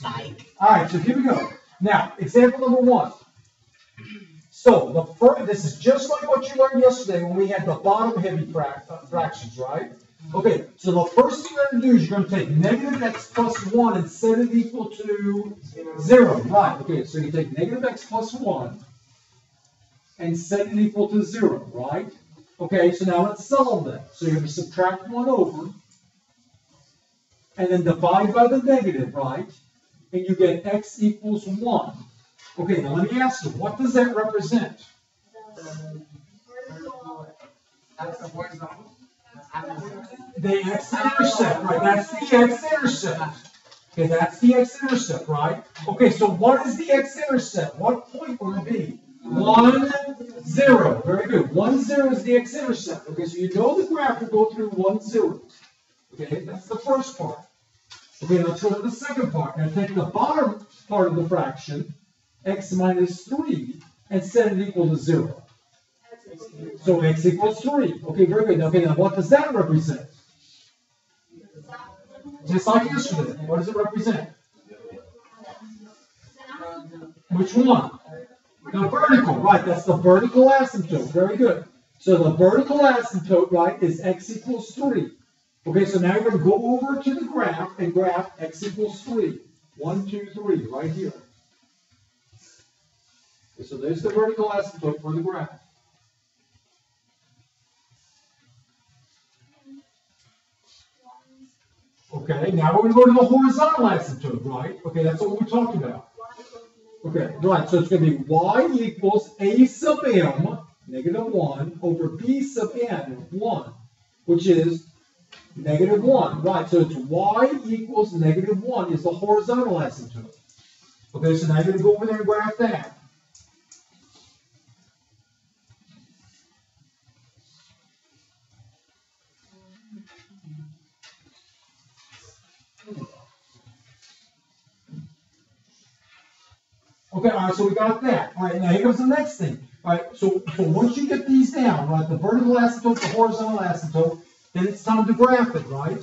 All right, so here we go. Now, example number 1. So the first, this is just like what you learned yesterday when we had the bottom heavy fractions, right? Okay, so the first thing you're going to do is you're going to take negative x plus 1 and set it equal to 0. Right, okay, so you take negative x plus 1 and set it equal to 0, right? Okay, so now let's solve that. So you're going to subtract 1 over and then divide by the negative, right? And you get x equals 1. Okay, now let me ask you, what does that represent? The x-intercept, right? That's the x-intercept. Okay, that's the x-intercept, right? Okay, so what is the x-intercept? What point will it be? 1, 0. Very good. 1, 0 is the x-intercept. Okay, so you know the graph will go through 1, 0. Okay, that's the first part. Okay, let's go to the second part. Now take the bottom part of the fraction, x minus 3, and set it equal to 0. So x equals 3. Okay, very good. Okay, now what does that represent? Just like yesterday. What does it represent? Which one? The vertical, right? That's the vertical asymptote. Very good. So the vertical asymptote, right, is x equals 3. Okay, so now you're going to go over to the graph and graph x equals 3. 1, 2, 3, right here. Okay, so there's the vertical asymptote for the graph. Okay, now we're going to go to the horizontal asymptote, right? Okay, that's what we're talking about. Okay, right, so it's going to be y equals a sub m, negative 1, over b sub n, 1, which is negative 1. Right, so it's y equals negative 1 is the horizontal asymptote. Okay, so now you're going to go over there and graph that. Okay, all right, so we got that. All right, now here comes the next thing. All right, so once you get these down, right, the vertical asymptote, the horizontal asymptote, then it's time to graph it, right?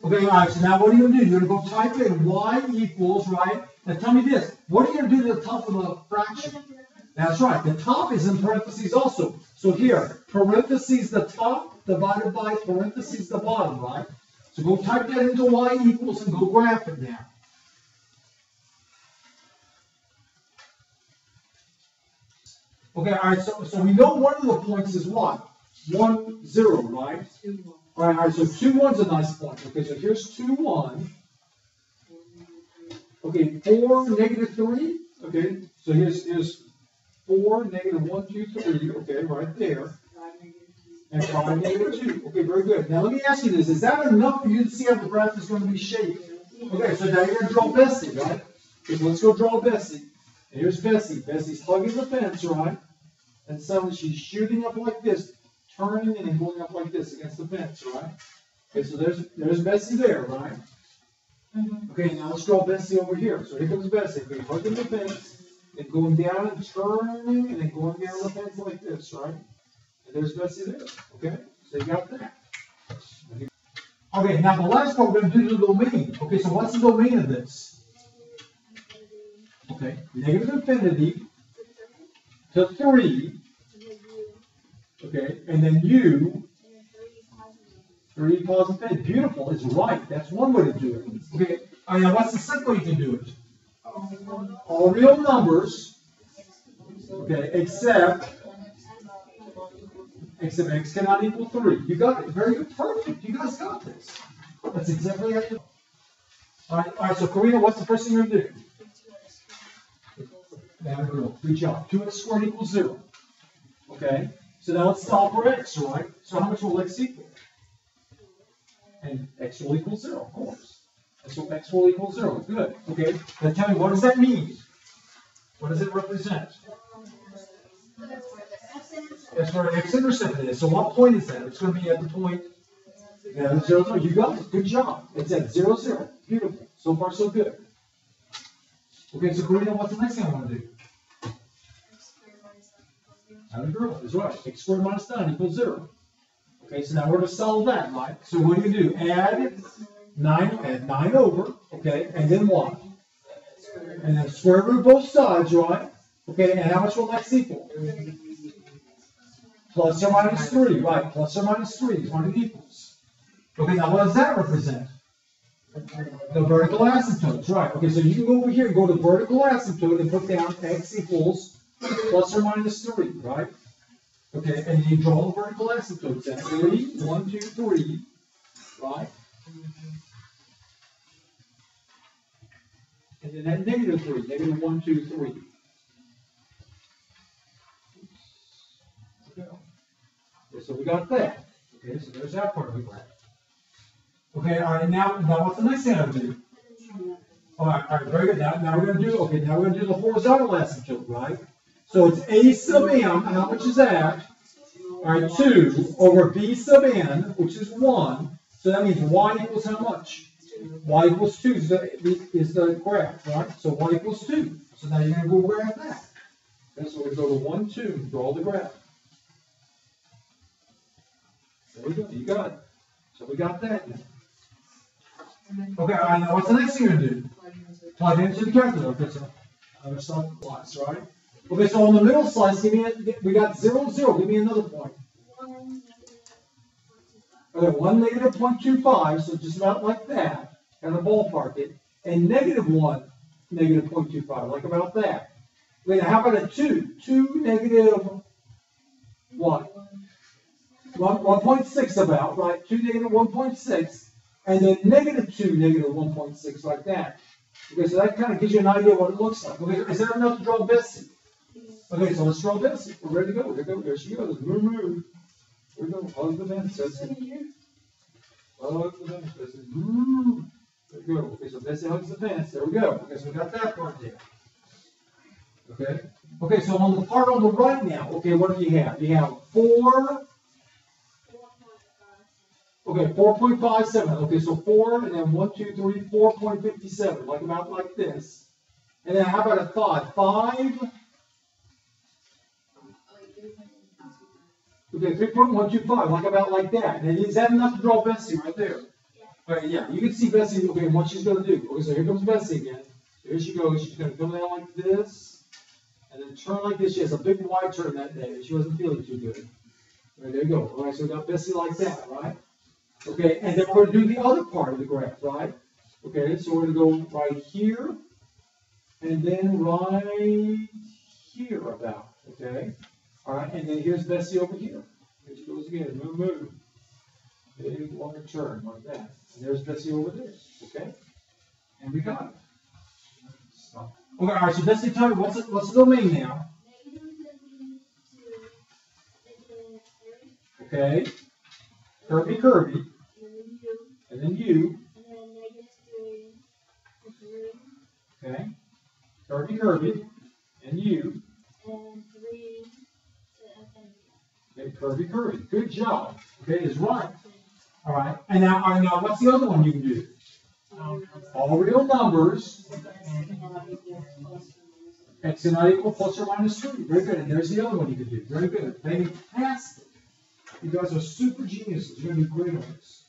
Okay, all right, so now what are you going to do? You're going to go type in y equals, right? Now tell me this, what are you going to do to the top of the fraction? That's right, the top is in parentheses also. So here, parentheses the top divided by parentheses the bottom, right? So go type that into y equals and go graph it now. Okay, all right, so we know one of the points is what? 1, 0, right? All right, so 2, 1's a nice point. Okay, so here's 2, 1. Okay, 4, negative 3. Okay, so here's 4, negative 1, 2, 3. Okay, right there. And 5, negative 2. Okay, very good. Now let me ask you this. Is that enough for you to see how the graph is going to be shaped? Okay, so now you're going to draw Bessie, right? Okay, so let's go draw Bessie. And here's Bessie. Bessie's hugging the fence, right? And suddenly she's shooting up like this, turning and then going up like this against the fence, right? Okay, so there's Bessie there, right? Okay, now let's draw Bessie over here. So here comes Bessie. Okay, hugging the fence, and going down and turning, and then going down the fence like this, right? And there's Bessie there. Okay, so you got that. Okay, now the last part we're going to do the domain. Okay, so what's the domain of this? Okay, negative infinity to 3. Okay, and then u, 3 positive infinity. Beautiful, it's right. That's one way to do it. Okay, all right, now what's the second way to do it? All real numbers. Okay, except x cannot equal 3. You got it. Very good. Perfect. You guys got this. That's exactly how you do it. All right, so Karina, what's the first thing you're going to do? That girl. Good job. 2x squared equals 0. Okay, so now let's solve for x, right? So how much will x equal? And x will equal 0, of course. And so x will equal 0. Good. Okay, now tell me, what does that mean? What does it represent? That's where x-intercept is. So what point is that? It's going to be at the point 0, 0. You got it. Good job. It's at 0, 0. Beautiful. So far, so good. Okay, so Karina, what's the next thing I want to do? Another girl is right. X squared minus 9 equals 0. Okay, so now we're going to solve that, right? So what do? Add 9 over, okay, and then what? And then square root both sides, right? Okay, and how much will x equal? Plus or minus 3, right? Plus or minus 3 is what it equals. Okay, now what does that represent? The vertical asymptotes, right? Okay, so you can go over here and go to vertical asymptote and put down x equals plus or minus 3, right? Okay, and you draw the vertical asymptotes at 3, 1, 2, 3, right? And then at negative 3, negative 1, 2, 3. Okay, so we got that. Okay, so there's that part of the graph. Okay, all right, now what's the next thing I'm going to do? All right, very good. Now we're going to do the horizontal asymptote, right? So it's a sub m, how much is that? All right, 2 over b sub n, which is 1. So that means y equals how much? Y equals 2 is the graph, right? So y equals 2. So now you're going to go graph that. Okay, so we go to 1, 2, draw the graph. There we go, you got it. So we got that now. Okay, all right, now what's the next thing you're going to do? Plug it into the calculator. Okay, so other side slice, right? Okay, so on the middle slice, we got 0, 0. Give me another point. Okay, 1 negative 0.25, so just about like that, kind of ballpark it. And negative 1 negative 0.25, like about that. Wait, how about a 2? 2 negative what? 1.6 about, right? 2 negative 1.6. And then negative 2 negative 1.6, like that. Okay, so that kind of gives you an idea of what it looks like. Okay, is there enough to draw Bessie? Okay, so let's draw Bessie. We're ready to go. There she goes. Moo. Here we go. Hug the bench. That's it. Hug the bench. That's it. Moo. There we go. Okay, so Bessie hugs the fence. There we go. Okay, so we got that part there. Okay. Okay, so on the part on the right now, okay, what do you have? You have 4. Okay, 4.57. Okay, so 4 and then 1, 2, 3, 4.57, like about like this. And then how about a 5? 5. Okay, 3.125, like about like that. And is that enough to draw Bessie right there? Yeah. Okay, yeah, you can see Bessie, okay, what she's going to do. Okay, so here comes Bessie again. So here she goes. She's going to come down like this. And then turn like this. She has a big wide turn that day. She wasn't feeling too good. Right, there you go. All right, so we got Bessie like that, right? Okay, and then we're going to do the other part of the graph, right? Okay, so we're going to go right here, and then right here about, okay? All right, and then here's Bessie over here. Here she goes again, move. Big longer turn, like that. And there's Bessie over there, okay? And we got it. Stop. Okay, all right, so Bessie, tell me, what's the domain now? Okay. Curvy. And then U. And then negative 3 to 3. Okay. Curvy. And U. And 3 to infinity. Okay, curvy. Good job. Okay, is right. All right. And now what's the other one you can do? All real numbers. X not equal plus or minus 3. Very good. And there's the other one you can do. Very good. Fantastic. You guys are super geniuses. You're going to be great on this.